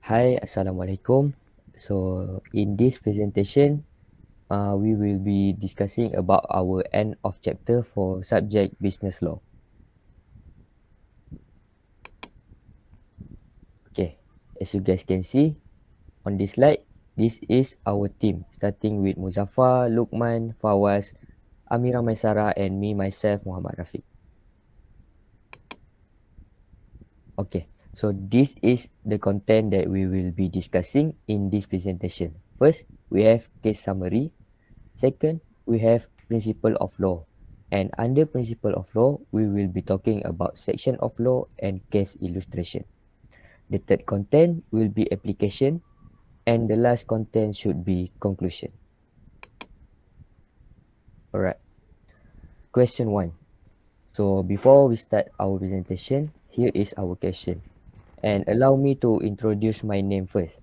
Hi, Assalamualaikum. So, in this presentation, we will be discussing about our end of chapter for subject business law. Okay, as you guys can see on this slide, this is our team, starting with Muzaffar, Luqman, Fawaz, Amira Maisara, and me, myself, Muhammad Rafiq. Okay, so this is the content that we will be discussing in this presentation. First, we have case summary. Second, we have principle of law. And under principle of law, we will be talking about section of law and case illustration. The third content will be application, and the last content should be conclusion. Alright, question 1. So before we start our presentation, here is our question. And allow me to introduce my name first.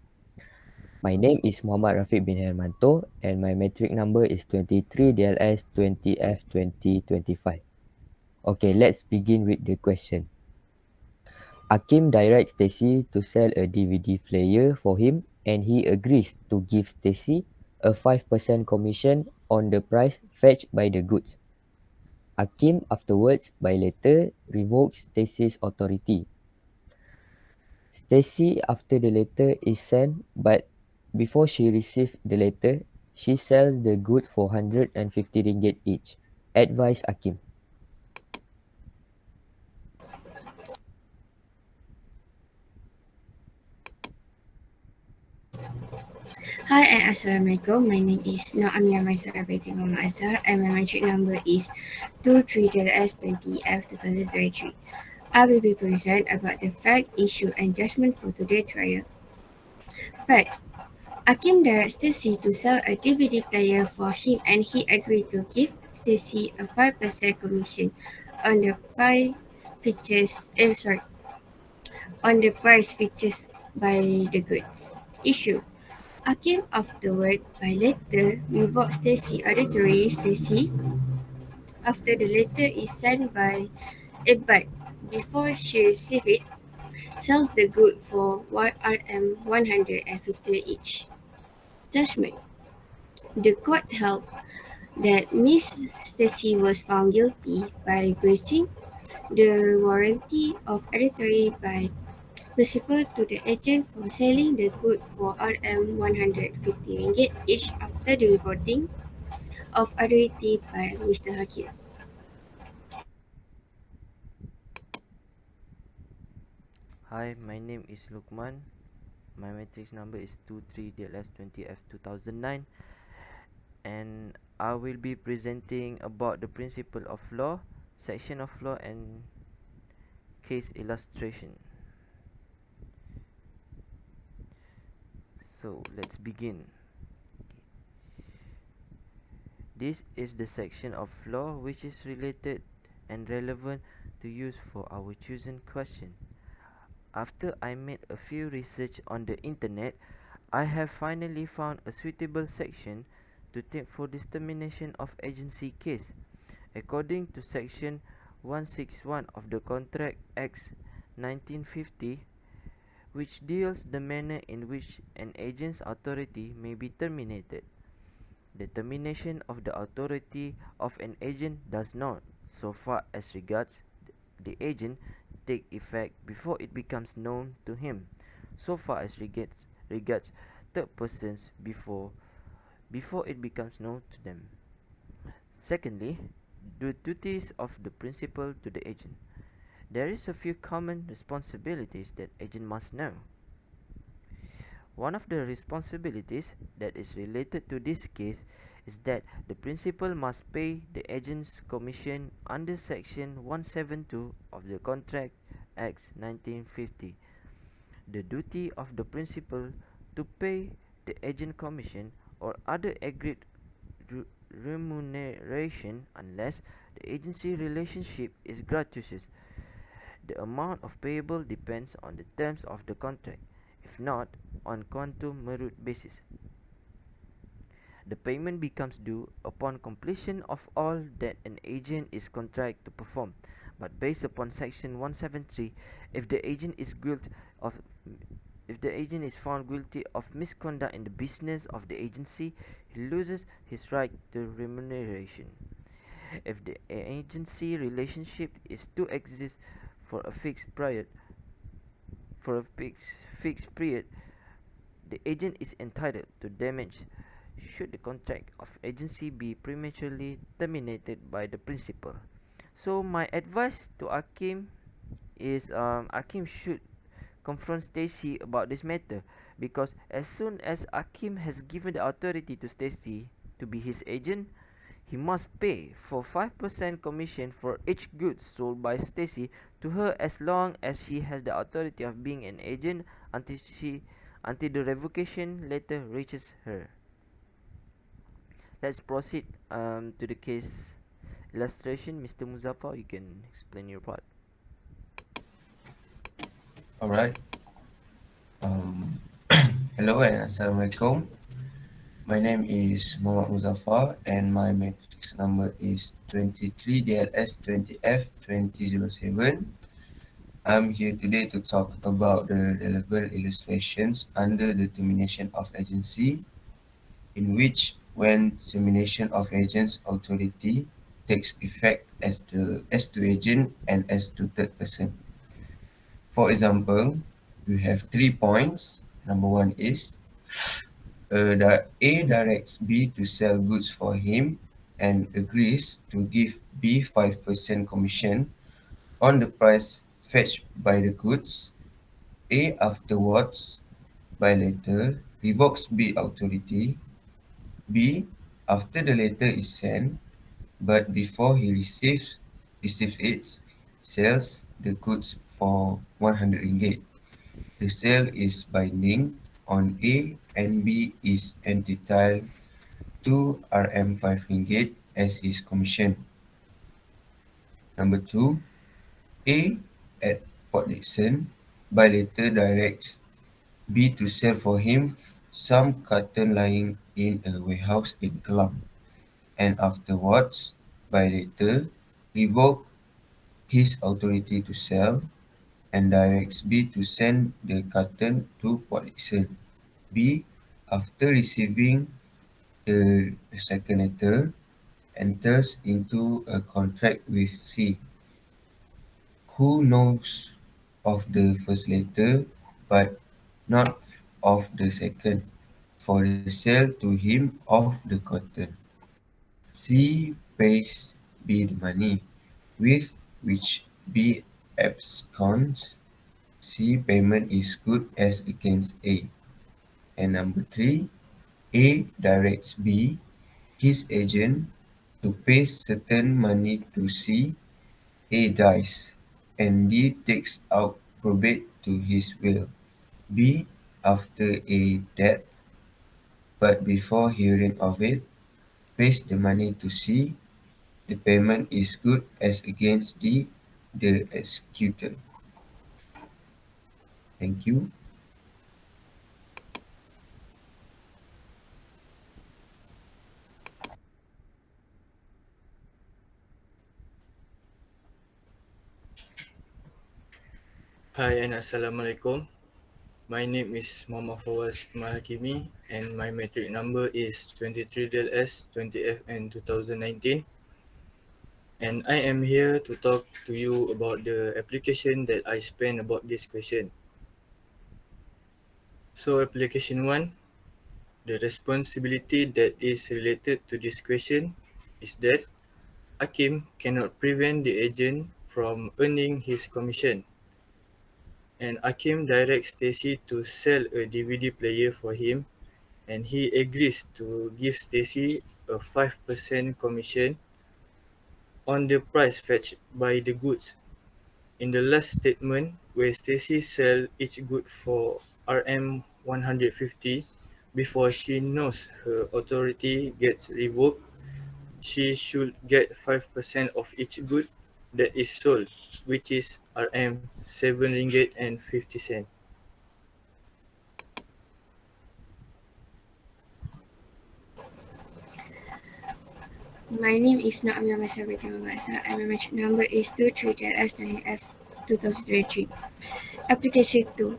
My name is Muhammad Rafiq bin Hermanto, and my metric number is 23 DLS 20F 2025. Okay, let's begin with the question. Akim directs Stacy to sell a DVD player for him, and he agrees to give Stacy a 5% commission on the price fetched by the goods. Akim afterwards, by letter, revokes Stacy's authority. Stacy, after the letter is sent, but before she receives the letter, she sells the good for 150 ringgit each. Advise Akim. Hi and Assalamualaikum. My name is Noamia Maisara binti Muhammad Azhar and my metric number is 23-20F 2023. I will be present about the fact, issue and judgment for today's trial. Fact. Akim directs Stacy to sell a DVD player for him and he agreed to give Stacy a 5% commission on the on the price features by the goods. Issue. Akim afterward, by letter, revoked Stacy auditory Stacy after the letter is signed by a but before she receives it, sells the good for 150 each. Judgment. The court held that Miss Stacy was found guilty by breaching the warranty of auditory by principal to the agent for selling the good for RM 150 ringgit each after the reporting of authority by Mr. Hakim. Hi, my name is Luqman. My matrix number is 23DLS20F 2009, and I will be presenting about the principle of law, section of law and case illustration. So let's begin. This is the section of law which is related and relevant to use for our chosen question. After I made a few research on the internet, I have finally found a suitable section to take for determination of agency case. According to section 161 of the Contract Act 1950, which deals the manner in which an agent's authority may be terminated. The termination of the authority of an agent does not, so far as regards the agent, take effect before it becomes known to him, so far as regards third persons before it becomes known to them. Secondly, the duties of the principal to the agent. There is a few common responsibilities that agent must know. One of the responsibilities that is related to this case is that the principal must pay the agent's commission under section 172 of the Contract Act 1950. The duty of the principal to pay the agent commission or other agreed remuneration unless the agency relationship is gratuitous. The amount of payable depends on the terms of the contract, if not on quantum merit basis. The payment becomes due upon completion of all that an agent is contracted to perform, but based upon section 173, if the agent is guilty of If the agent is found guilty of misconduct in the business of the agency, he loses his right to remuneration. If the agency relationship is to exist for a fixed period, for a fixed period, the agent is entitled to damage should the contract of agency be prematurely terminated by the principal. So my advice to Akim is Akim should confront Stacy about this matter, because as soon as Akim has given the authority to Stacy to be his agent, he must pay for 5% commission for each goods sold by Stacy to her as long as she has the authority of being an agent until the revocation letter reaches her. Let's proceed to the case illustration. Mr. Muzaffar, you can explain your part. Alright. Um, Hello and Assalamualaikum. My name is Muhammad Muzaffar and my matrix number is 23DLS20F2007. I'm here today to talk about the relevant illustrations under the termination of agency, in which when termination of agent's authority takes effect as to agent and as to third person. For example, we have 3 points. Number one is A directs B to sell goods for him and agrees to give B 5% commission on the price fetched by the goods. A afterwards, by letter, revokes B authority. B, after the letter is sent, but before he receives it, sells the goods for 100 ringgit. The sale is binding on A and B is entitled to Rm 5 ringgit as his commission. Number 2, A at Port Dickson by letter directs B to sell for him some cotton lying in a warehouse in Kelang, and afterwards, by letter, revoke his authority to sell and directs B to send the cotton to Port Dickson. B, after receiving the second letter, enters into a contract with C, who knows of the first letter but not of the second, for the sale to him of the cotton. C pays B the money, with which B absconds. C payment is good as against A. And number 3, A directs B, his agent, to pay certain money to C. A dies, and D takes out probate to his will. B, after A death, but before hearing of it, pays the money to C. The payment is good as against D, the executor. Thank you. Hi and Assalamualaikum. My name is Muhammad Fawaz Mahakimi and my matric number is 23DLS 20FN 2019. And I am here to talk to you about the application that I spent about this question. So application 1, the responsibility that is related to this question is that Hakim cannot prevent the agent from earning his commission. And Hakim directs Stacy to sell a DVD player for him, and he agrees to give Stacy a 5% commission on the price fetched by the goods. In the last statement, where Stacy sells each good for Rm 150 before she knows her authority gets revoked, she should get 5% of each good that is sold, which is Rm 7 ringgit and 50 cent. My name is Naamia Masabita Mabasa and my matric number is 23 S 20 F 2023. Application 2.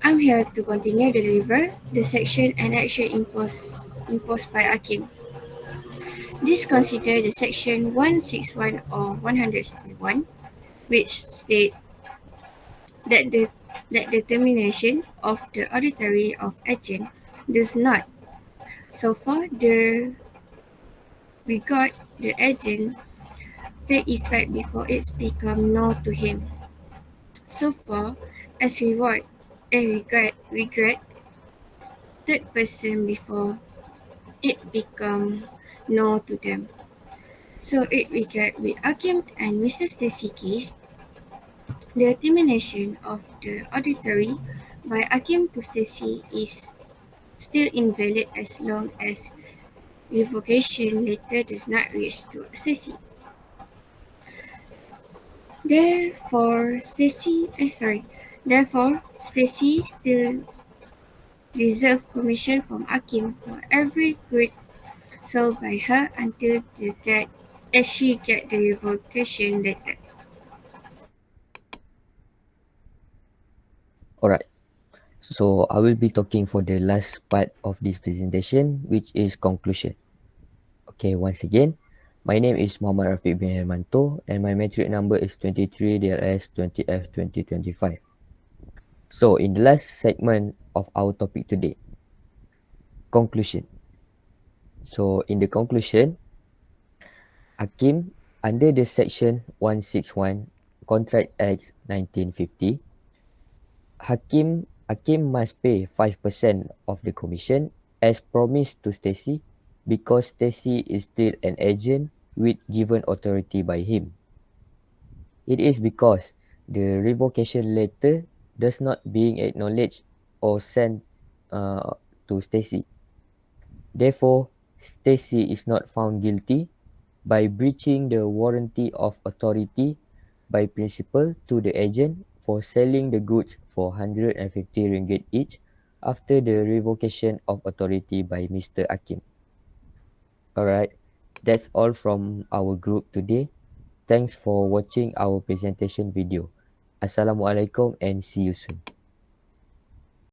I'm here to continue to deliver the section and action imposed by Hakim. This consider the section 161 or 161, which state that the termination of the auditory of agent does not, so far the regard the agent, take effect before it's become known to him. So far as regret third person before it become known to them. So it regard with Hakim and Mr. Stacy case, the termination of the auditory by Hakim to Stacy is still invalid as long as revocation later does not reach to Stacy. Therefore, Stacy still deserve commission from Hakim for every good sold by her until she get the revocation letter. Alright, so I will be talking for the last part of this presentation, which is conclusion. Okay, once again, my name is Muhammad Rafiq bin Hermanto and my metric number is 23 DLS 20F 2025. So, in the last segment of our topic today, conclusion. So, in the conclusion, Hakim, under the section 161 Contract Act 1950, Hakim must pay 5% of the commission as promised to Stacy because Stacy is still an agent with given authority by him. It is because the revocation letter does not being acknowledged or sent to Stacy. Therefore, Stacy is not found guilty by breaching the warranty of authority by principal to the agent for selling the goods for 150 ringgit each after the revocation of authority by Mr. Hakim. Alright, that's all from our group today. Thanks for watching our presentation video. Assalamualaikum and see you soon.